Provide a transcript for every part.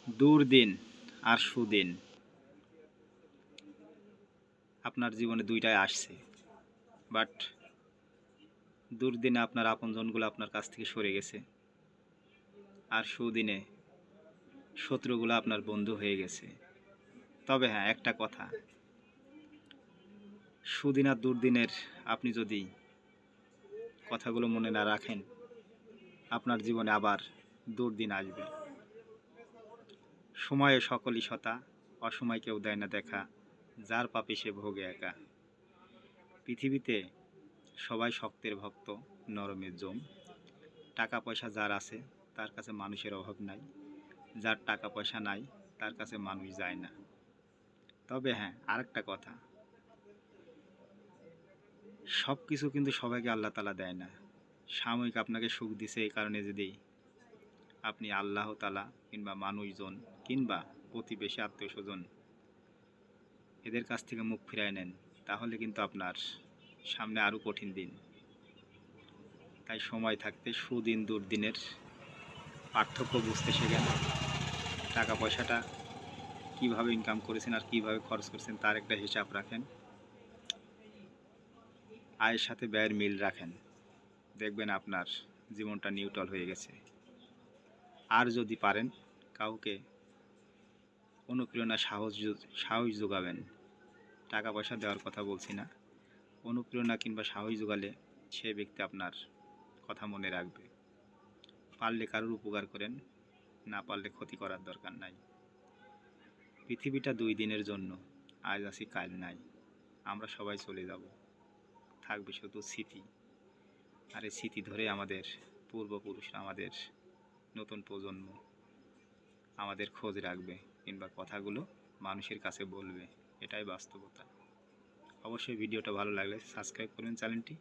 দুর্দিন আর সুদিন আপনার জীবনে দুইটাই আসছে, বাট দুর্দিনে আপনার আপনজনগুলো আপনার কাছ থেকে সরে গেছে, আর সুদিনে শত্রুগুলো আপনার বন্ধু হয়ে গেছে। তবে হ্যাঁ, একটা কথা, সুদিন আর দুর্দিনের আপনি যদি কথাগুলো মনে না রাখেন, আপনার জীবনে আবার দুর্দিন আসবে। সময়ে সকলই সতা, অসময় কেউ দেয় না দেখা, যার পাপে সে ভোগে একা। পৃথিবীতে সবাই শক্তের ভক্ত, নরমের জম। টাকা পয়সা যার আছে তার কাছে মানুষের অভাব নাই, যার টাকা পয়সা নাই তার কাছে মানুষ যায় না। তবে হ্যাঁ, আরেকটা কথা, সব কিছু কিন্তু সবাইকে আল্লাহ তাআলা দেয় না। সাময়িক আপনাকে সুখ দিছে, এই কারণে যদি আপনি আল্লাহ তাআলা কিংবা মানুষজন কিংবা প্রতিবেশী আত্মীয় স্বজন এদের কাছ থেকে মুখ ফিরায় নেন, তাহলে কিন্তু আপনার সামনে আরও কঠিন দিন। তাই সময় থাকতে সুদিন দুর্দিনের পার্থক্য বুঝতে শেখেন। টাকা পয়সাটা কীভাবে ইনকাম করেছেন আর কীভাবে খরচ করেছেন তার একটা হিসাব রাখেন। আয়ের সাথে ব্যয়ের মিল রাখেন, দেখবেন আপনার জীবনটা নিউট্রাল হয়ে গেছে। আর যদি পারেন, কাউকে অনুপ্রেরণা সাহস যোগাবেন। টাকা পয়সা দেওয়ার কথা বলছি না, অনুপ্রেরণা কিংবা সাহস যোগালে সে ব্যক্তি আপনার কথা মনে রাখবে। পারলে কারোর উপকার করেন, না পারলে ক্ষতি করার দরকার নাই। পৃথিবীটা 2 দিনের জন্য, আজ আছি কাল নাই। আমরা সবাই চলে যাব, থাকবে শুধু স্মৃতি। আর এই স্মৃতি ধরে আমাদের পূর্বপুরুষরা, আমাদের নতুন প্রজন্ম আমাদের খোঁজ রাখবে কিংবা কথাগুলো মানুষের কাছে বলবে। এটাই বাস্তবতা। অবশ্যই ভিডিওটা ভালো লাগলে সাবস্ক্রাইব করবেন চ্যানেলটি,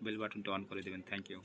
বেল বাটনটা অন করে দেবেন। Thank you.